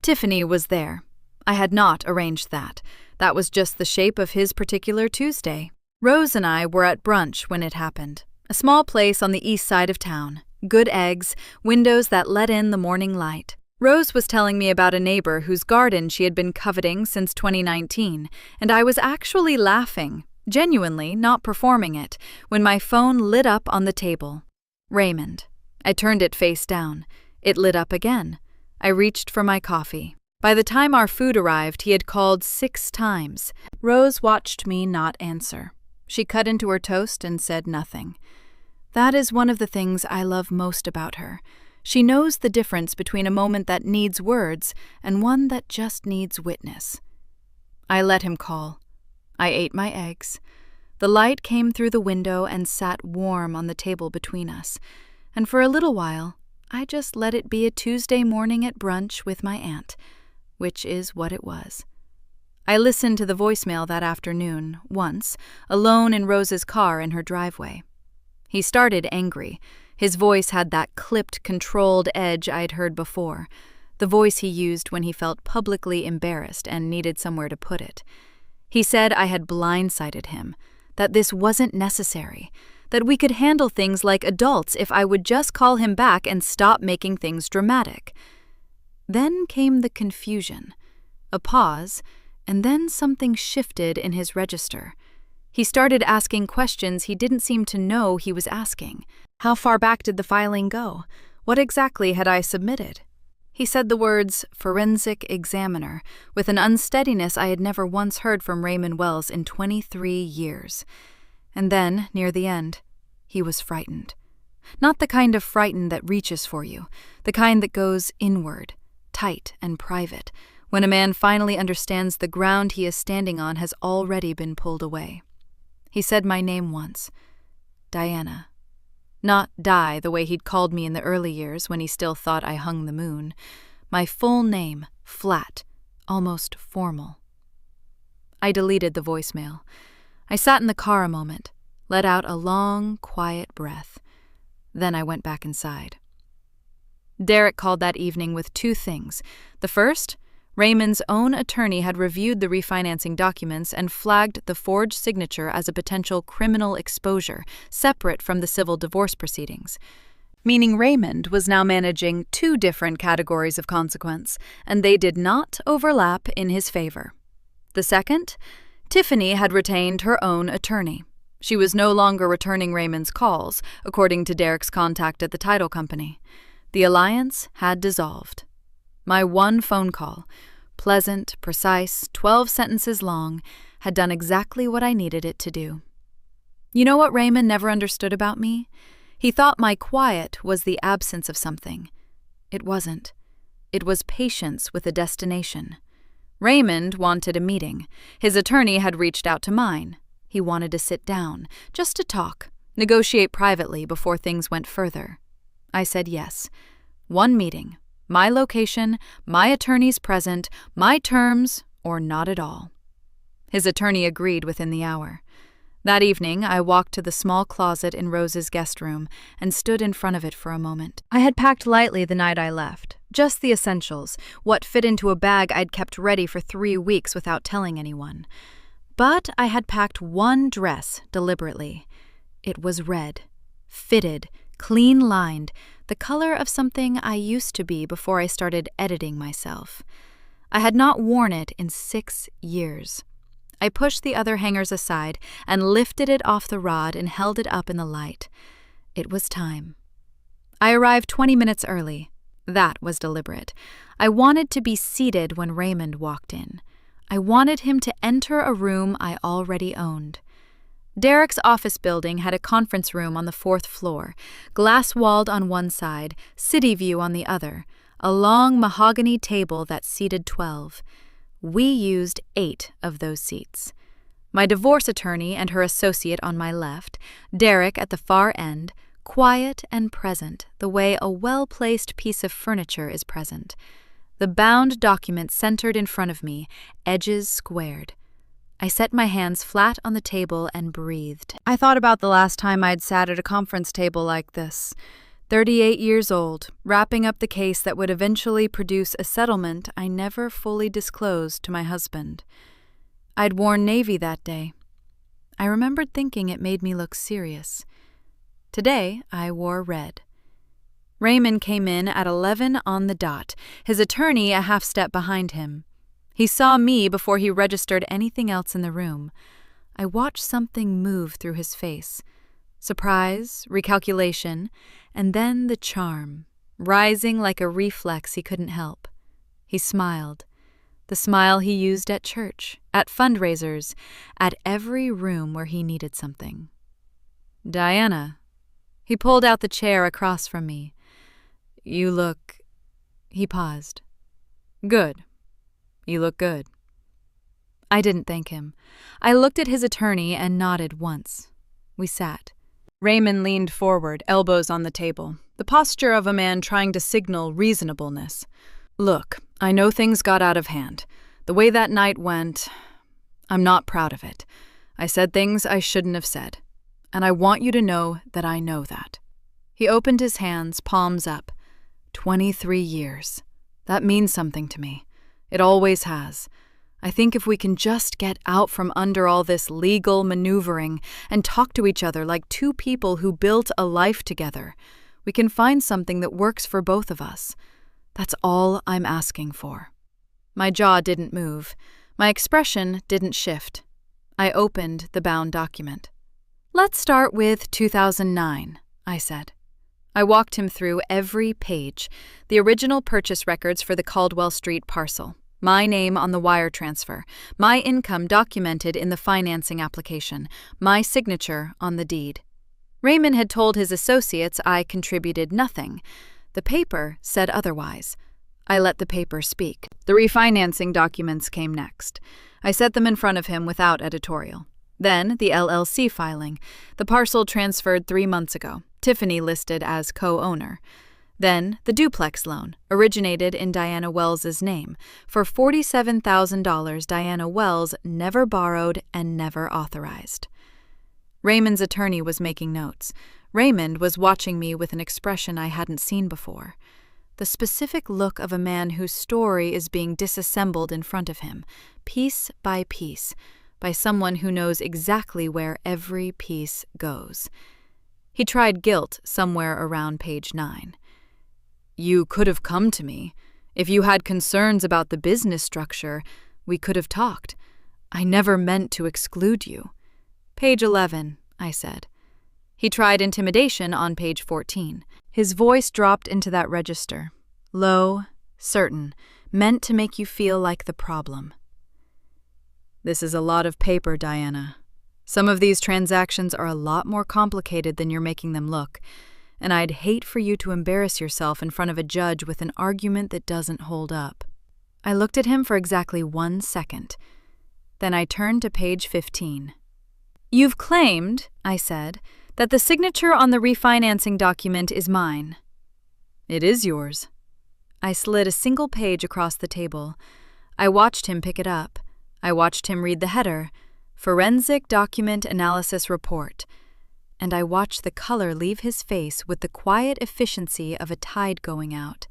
Tiffany was there. I had not arranged that. That was just the shape of his particular Tuesday. Rose and I were at brunch when it happened. A small place on the east side of town. Good eggs, windows that let in the morning light. Rose was telling me about a neighbor whose garden she had been coveting since 2019, and I was actually laughing, genuinely not performing it, when my phone lit up on the table. Raymond. I turned it face down. It lit up again. I reached for my coffee. By the time our food arrived, he had called 6 times. Rose watched me not answer. She cut into her toast and said nothing. That is one of the things I love most about her. She knows the difference between a moment that needs words and one that just needs witness. I let him call. I ate my eggs. The light came through the window and sat warm on the table between us, and for a little while, I just let it be a Tuesday morning at brunch with my aunt, which is what it was. I listened to the voicemail that afternoon, once, alone in Rose's car in her driveway. He started angry. His voice had that clipped, controlled edge I'd heard before, the voice he used when he felt publicly embarrassed and needed somewhere to put it. He said I had blindsided him, that this wasn't necessary, that we could handle things like adults if I would just call him back and stop making things dramatic. Then came the confusion, a pause, and then something shifted in his register. He started asking questions he didn't seem to know he was asking. How far back did the filing go? What exactly had I submitted? He said the words forensic examiner with an unsteadiness I had never once heard from Raymond Wells in 23 years. And then, near the end, he was frightened. Not the kind of frightened that reaches for you, the kind that goes inward, tight and private, when a man finally understands the ground he is standing on has already been pulled away. He said my name once, Diana. Not Di the way he'd called me in the early years when he still thought I hung the moon. My full name, flat, almost formal. I deleted the voicemail. I sat in the car a moment, let out a long, quiet breath. Then I went back inside. Derek called that evening with 2 things. The first, Raymond's own attorney had reviewed the refinancing documents and flagged the forged signature as a potential criminal exposure, separate from the civil divorce proceedings. Meaning Raymond was now managing 2 different categories of consequence, and they did not overlap in his favor. The second, Tiffany had retained her own attorney. She was no longer returning Raymond's calls, according to Derek's contact at the title company. The alliance had dissolved. My one phone call, pleasant, precise, 12 sentences long, had done exactly what I needed it to do. You know what Raymond never understood about me? He thought my quiet was the absence of something. It wasn't. It was patience with a destination. Raymond wanted a meeting. His attorney had reached out to mine. He wanted to sit down, just to talk, negotiate privately before things went further. I said yes. 1 meeting. My location, my attorneys present, my terms, or not at all. His attorney agreed within the hour. That evening, I walked to the small closet in Rose's guest room and stood in front of it for a moment. I had packed lightly the night I left, just the essentials, what fit into a bag I'd kept ready for 3 weeks without telling anyone. But I had packed 1 dress deliberately. It was red, fitted, clean-lined, the color of something I used to be before I started editing myself. I had not worn it in 6 years. I pushed the other hangers aside and lifted it off the rod and held it up in the light. It was time. I arrived 20 minutes early. That was deliberate. I wanted to be seated when Raymond walked in. I wanted him to enter a room I already owned. Derek's office building had a conference room on the 4th floor, glass-walled on one side, city view on the other, a long mahogany table that seated 12. We used 8 of those seats. My divorce attorney and her associate on my left, Derek at the far end, quiet and present, the way a well-placed piece of furniture is present. The bound document centered in front of me, edges squared. I set my hands flat on the table and breathed. I thought about the last time I'd sat at a conference table like this. 38 years old, wrapping up the case that would eventually produce a settlement I never fully disclosed to my husband. I'd worn navy that day. I remembered thinking it made me look serious. Today, I wore red. Raymond came in at 11 on the dot, his attorney a half step behind him. He saw me before he registered anything else in the room. I watched something move through his face. Surprise, recalculation, and then the charm, rising like a reflex he couldn't help. He smiled. The smile he used at church, at fundraisers, at every room where he needed something. "Diana." He pulled out the chair across from me. "You look—" He paused. "Good. You look good." I didn't thank him. I looked at his attorney and nodded once. We sat. Raymond leaned forward, elbows on the table, the posture of a man trying to signal reasonableness. "Look, I know things got out of hand. The way that night went, I'm not proud of it. I said things I shouldn't have said. And I want you to know that I know that." He opened his hands, palms up. 23 years. That means something to me. It always has. I think if we can just get out from under all this legal maneuvering and talk to each other like two people who built a life together, we can find something that works for both of us. That's all I'm asking for. My jaw didn't move. My expression didn't shift. I opened the bound document. "Let's start with 2009, I said. I walked him through every page, the original purchase records for the Caldwell Street parcel, my name on the wire transfer, my income documented in the financing application, my signature on the deed. Raymond had told his associates I contributed nothing. The paper said otherwise. I let the paper speak. The refinancing documents came next. I set them in front of him without editorial. Then the LLC filing, the parcel transferred 3 months ago, Tiffany listed as co-owner. Then the duplex loan, originated in Diana Wells's name, for $47,000 Diana Wells never borrowed and never authorized. Raymond's attorney was making notes. Raymond was watching me with an expression I hadn't seen before. The specific look of a man whose story is being disassembled in front of him, piece by piece, by someone who knows exactly where every piece goes. He tried guilt somewhere around page 9. "You could have come to me. If you had concerns about the business structure, we could have talked. I never meant to exclude you." "Page 11, I said. He tried intimidation on page 14. His voice dropped into that register. Low, certain, meant to make you feel like the problem. "This is a lot of paper, Diana. Some of these transactions are a lot more complicated than you're making them look, and I'd hate for you to embarrass yourself in front of a judge with an argument that doesn't hold up." I looked at him for exactly 1 second. Then I turned to page 15. "You've claimed," I said, "that the signature on the refinancing document is mine." "It is yours." I slid a single page across the table. I watched him pick it up. I watched him read the header, Forensic Document Analysis Report, and I watched the color leave his face with the quiet efficiency of a tide going out.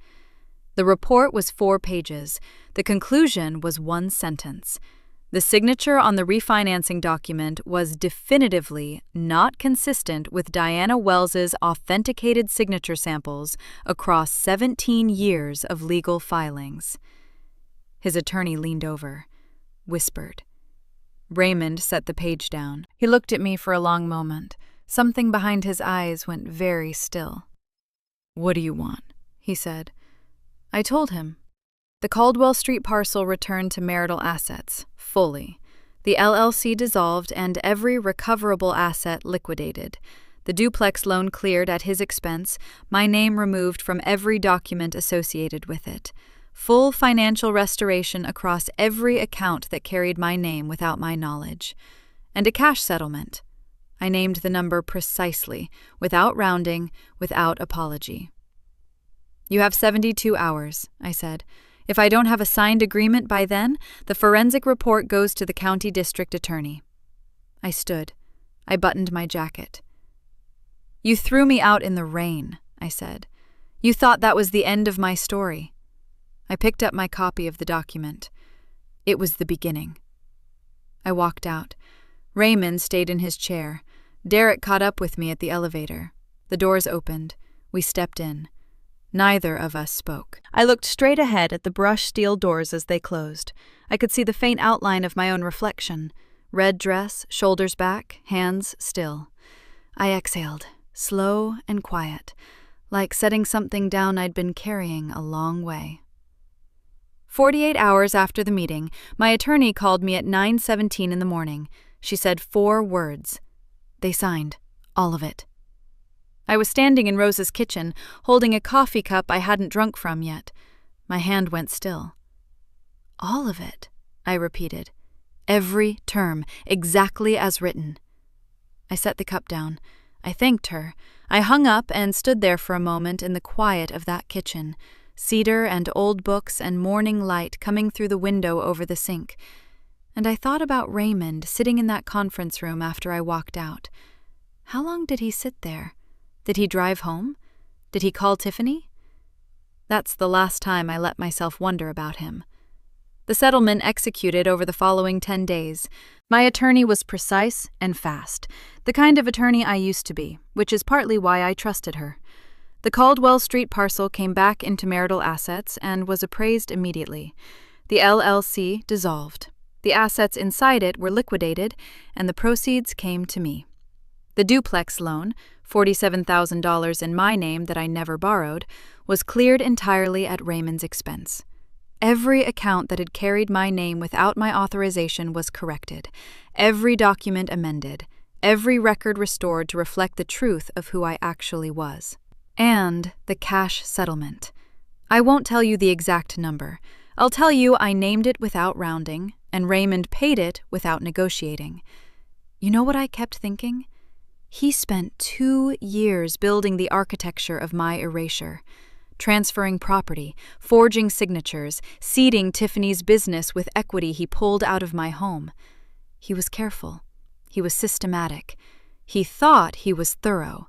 The report was 4 pages. The conclusion was 1 sentence. The signature on the refinancing document was definitively not consistent with Diana Wells's authenticated signature samples across 17 years of legal filings. His attorney leaned over, whispered. Raymond set the page down. He looked at me for a long moment. Something behind his eyes went very still. "What do you want?" he said. I told him. The Caldwell Street parcel returned to marital assets, fully. The LLC dissolved and every recoverable asset liquidated. The duplex loan cleared at his expense, my name removed from every document associated with it. Full financial restoration across every account that carried my name without my knowledge. And a cash settlement. I named the number precisely, without rounding, without apology. "You have 72 hours, I said. "If I don't have a signed agreement by then, the forensic report goes to the county district attorney." I stood. I buttoned my jacket. "You threw me out in the rain," I said. "You thought that was the end of my story." I picked up my copy of the document. It was the beginning. I walked out. Raymond stayed in his chair. Derek caught up with me at the elevator. The doors opened. We stepped in. Neither of us spoke. I looked straight ahead at the brushed steel doors as they closed. I could see the faint outline of my own reflection. Red dress, shoulders back, hands still. I exhaled, slow and quiet, like setting something down I'd been carrying a long way. 48 hours after the meeting, my attorney called me at 9:17 in the morning. She said 4 words. They signed, all of it. I was standing in Rose's kitchen, holding a coffee cup I hadn't drunk from yet. My hand went still. "All of it," I repeated. "Every term, exactly as written." I set the cup down. I thanked her. I hung up and stood there for a moment in the quiet of that kitchen, cedar and old books and morning light coming through the window over the sink. And I thought about Raymond sitting in that conference room after I walked out. How long did he sit there? Did he drive home? Did he call Tiffany? That's the last time I let myself wonder about him. The settlement executed over the following 10 days. My attorney was precise and fast, the kind of attorney I used to be, which is partly why I trusted her. The Caldwell Street parcel came back into marital assets and was appraised immediately. The LLC dissolved. The assets inside it were liquidated, and the proceeds came to me. The duplex loan, $47,000 in my name that I never borrowed, was cleared entirely at Raymond's expense. Every account that had carried my name without my authorization was corrected, every document amended, every record restored to reflect the truth of who I actually was. And the cash settlement. I won't tell you the exact number. I'll tell you I named it without rounding, and Raymond paid it without negotiating. You know what I kept thinking? He spent 2 years building the architecture of my erasure, transferring property, forging signatures, seeding Tiffany's business with equity he pulled out of my home. He was careful. He was systematic. He thought he was thorough.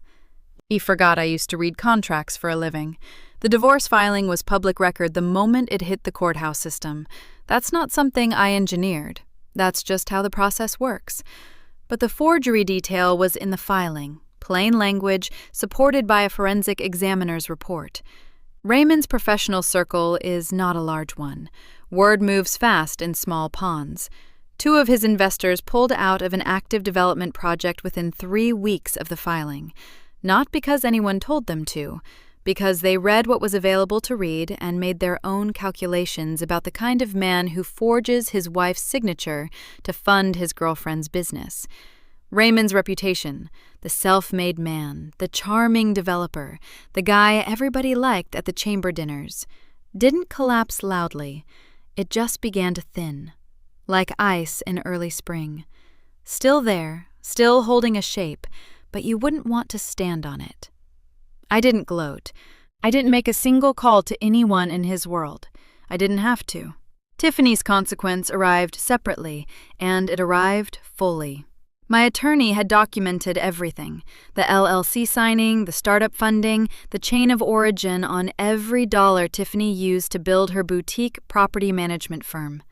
He forgot I used to read contracts for a living. The divorce filing was public record the moment it hit the courthouse system. That's not something I engineered. That's just how the process works. But the forgery detail was in the filing, plain language, supported by a forensic examiner's report. Raymond's professional circle is not a large one. Word moves fast in small ponds. 2 of his investors pulled out of an active development project within 3 weeks of the filing. Not because anyone told them to, because they read what was available to read and made their own calculations about the kind of man who forges his wife's signature to fund his girlfriend's business. Raymond's reputation, the self-made man, the charming developer, the guy everybody liked at the chamber dinners, didn't collapse loudly. It just began to thin, like ice in early spring. Still there, still holding a shape, but you wouldn't want to stand on it. I didn't gloat. I didn't make a single call to anyone in his world. I didn't have to. Tiffany's consequence arrived separately, and it arrived fully. My attorney had documented everything, the LLC signing, the startup funding, the chain of origin on every dollar Tiffany used to build her boutique property management firm.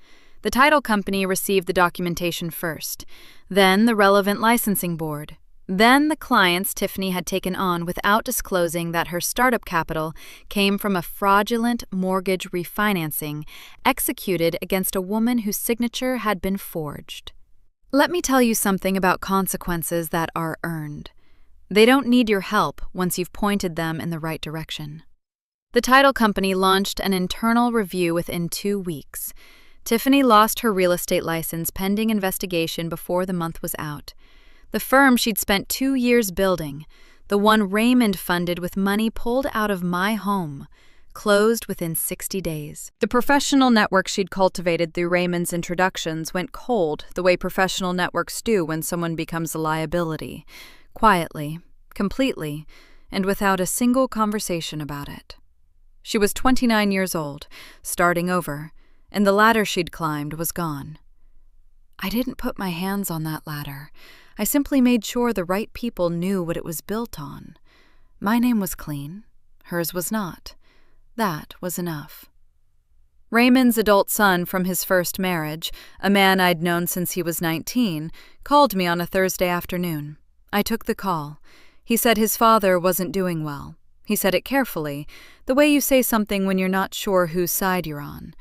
The title company received the documentation first, then the relevant licensing board, then the clients Tiffany had taken on without disclosing that her startup capital came from a fraudulent mortgage refinancing executed against a woman whose signature had been forged. Let me tell you something about consequences that are earned. They don't need your help once you've pointed them in the right direction. The title company launched an internal review within 2 weeks. Tiffany lost her real estate license pending investigation before the month was out. The firm she'd spent 2 years building, the one Raymond funded with money pulled out of my home, closed within 60 days. The professional network she'd cultivated through Raymond's introductions went cold the way professional networks do when someone becomes a liability, quietly, completely, and without a single conversation about it. She was 29 years old, starting over, and the ladder she'd climbed was gone. I didn't put my hands on that ladder. I simply made sure the right people knew what it was built on. My name was clean. Hers was not. That was enough. Raymond's adult son from his first marriage, a man I'd known since he was 19, called me on a Thursday afternoon. I took the call. He said his father wasn't doing well. He said it carefully, the way you say something when you're not sure whose side you're on.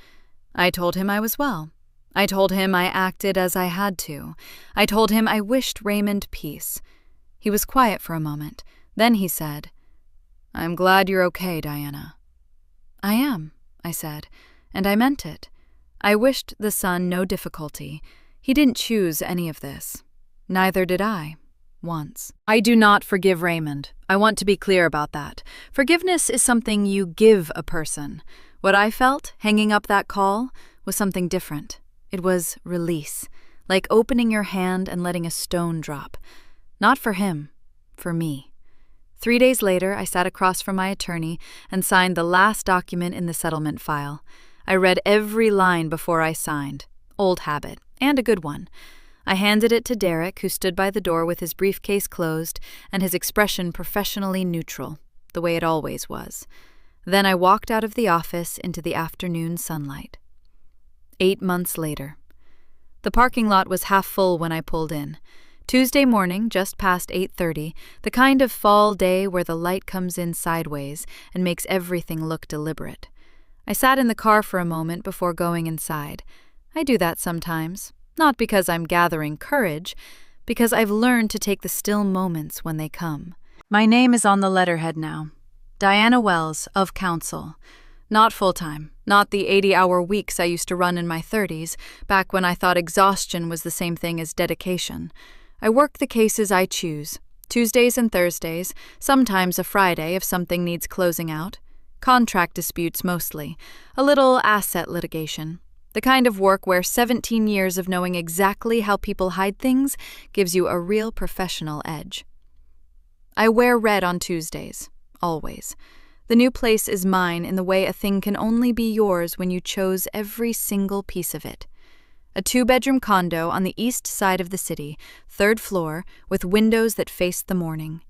I told him I was well. I told him I acted as I had to. I told him I wished Raymond peace. He was quiet for a moment. Then he said, "I'm glad you're okay, Diana." "I am," I said, and I meant it. I wished the son no difficulty. He didn't choose any of this. Neither did I. Once. I do not forgive Raymond. I want to be clear about that. Forgiveness is something you give a person. What I felt, hanging up that call, was something different. It was release, like opening your hand and letting a stone drop. Not for him, for me. 3 days later, I sat across from my attorney and signed the last document in the settlement file. I read every line before I signed. Old habit, and a good one. I handed it to Derek, who stood by the door with his briefcase closed and his expression professionally neutral, the way it always was. Then I walked out of the office into the afternoon sunlight. 8 months later. The parking lot was half full when I pulled in. Tuesday morning, just past 8:30, the kind of fall day where the light comes in sideways and makes everything look deliberate. I sat in the car for a moment before going inside. I do that sometimes. Not because I'm gathering courage, because I've learned to take the still moments when they come. My name is on the letterhead now. Diana Wells, of counsel. Not full-time, not the 80-hour weeks I used to run in my 30s, back when I thought exhaustion was the same thing as dedication. I work the cases I choose, Tuesdays and Thursdays, sometimes a Friday if something needs closing out. Contract disputes mostly, a little asset litigation. The kind of work where 17 years of knowing exactly how people hide things gives you a real professional edge. I wear red on Tuesdays, always. The new place is mine in the way a thing can only be yours when you chose every single piece of it. A 2-bedroom condo on the east side of the city, 3rd floor, with windows that face the morning.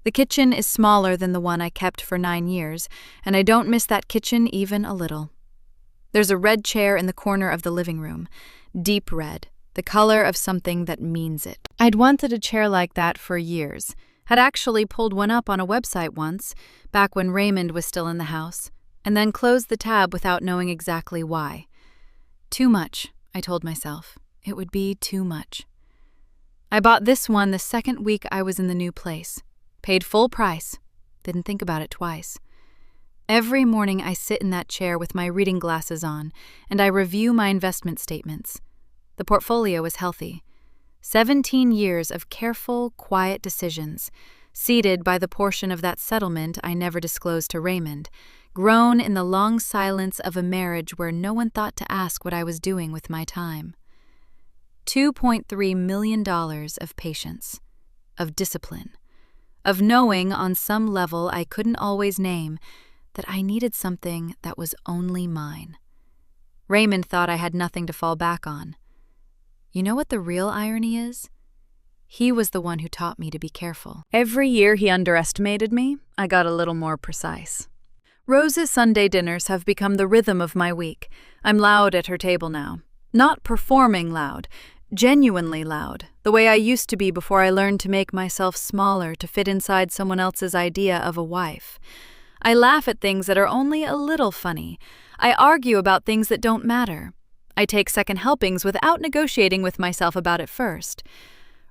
The kitchen is smaller than the one I kept for 9 years, and I don't miss that kitchen even a little. There's a red chair in the corner of the living room, deep red, the color of something that means it. I'd wanted a chair like that for years, had actually pulled one up on a website once, back when Raymond was still in the house, and then closed the tab without knowing exactly why. Too much, I told myself. It would be too much. I bought this one the second week I was in the new place. Paid full price. Didn't think about it twice. Every morning I sit in that chair with my reading glasses on, and I review my investment statements. The portfolio is healthy. 17 years of careful, quiet decisions, seeded by the portion of that settlement I never disclosed to Raymond, grown in the long silence of a marriage where no one thought to ask what I was doing with my time. $2.3 million of patience, of discipline, of knowing on some level I couldn't always name that I needed something that was only mine. Raymond thought I had nothing to fall back on. You know what the real irony is? He was the one who taught me to be careful. Every year he underestimated me, I got a little more precise. Rose's Sunday dinners have become the rhythm of my week. I'm loud at her table now. Not performing loud, genuinely loud, the way I used to be before I learned to make myself smaller to fit inside someone else's idea of a wife. I laugh at things that are only a little funny. I argue about things that don't matter. I take second helpings without negotiating with myself about it first.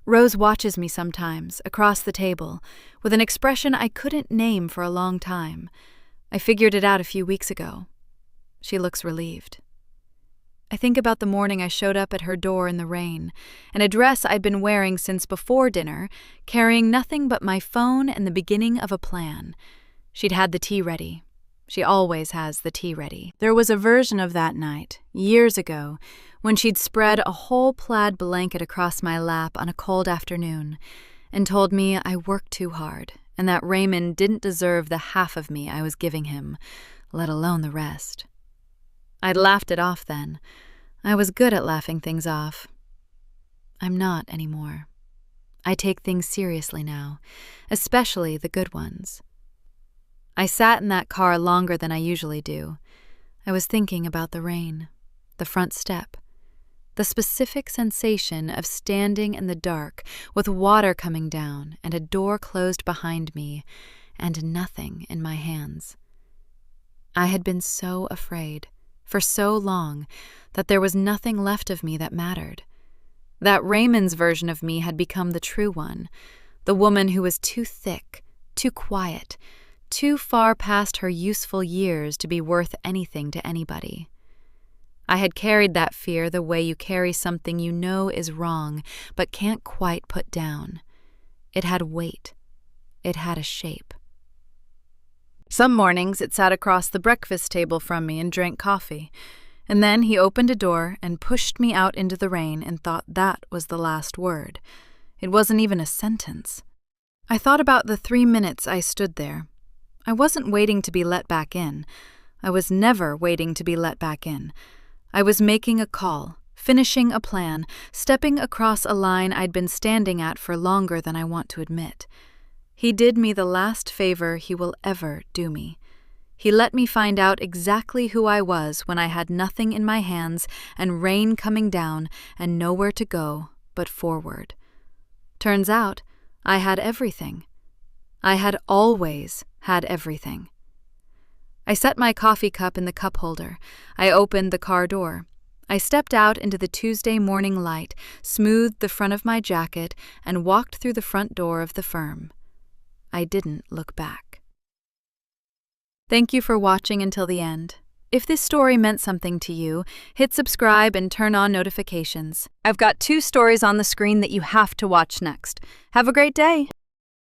Rose watches me sometimes, across the table, with an expression I couldn't name for a long time. I figured it out a few weeks ago. She looks relieved. I think about the morning I showed up at her door in the rain, an a dress I'd been wearing since before dinner, carrying nothing but my phone and the beginning of a plan. She'd had the tea ready. She always has the tea ready. There was a version of that night, years ago, when she'd spread a whole plaid blanket across my lap on a cold afternoon and told me I worked too hard and that Raymond didn't deserve the half of me I was giving him, let alone the rest. I'd laughed it off then. I was good at laughing things off. I'm not anymore. I take things seriously now, especially the good ones. I sat in that car longer than I usually do. I was thinking about the rain, the front step, the specific sensation of standing in the dark with water coming down and a door closed behind me and nothing in my hands. I had been so afraid for so long that there was nothing left of me that mattered. That Raymond's version of me had become the true one, the woman who was too thick, too quiet, too far past her useful years to be worth anything to anybody. I had carried that fear the way you carry something you know is wrong but can't quite put down. It had weight. It had a shape. Some mornings it sat across the breakfast table from me and drank coffee, and then he opened a door and pushed me out into the rain and thought that was the last word. It wasn't even a sentence. I thought about the 3 minutes I stood there. I wasn't waiting to be let back in. I was never waiting to be let back in. I was making a call, finishing a plan, stepping across a line I'd been standing at for longer than I want to admit. He did me the last favor he will ever do me. He let me find out exactly who I was when I had nothing in my hands and rain coming down and nowhere to go but forward. Turns out, I had everything. I had always had everything. I set my coffee cup in the cup holder. I opened the car door. I stepped out into the Tuesday morning light, smoothed the front of my jacket, and walked through the front door of the firm. I didn't look back. Thank you for watching until the end. If this story meant something to you, hit subscribe and turn on notifications. I've got 2 stories on the screen that you have to watch next. Have a great day!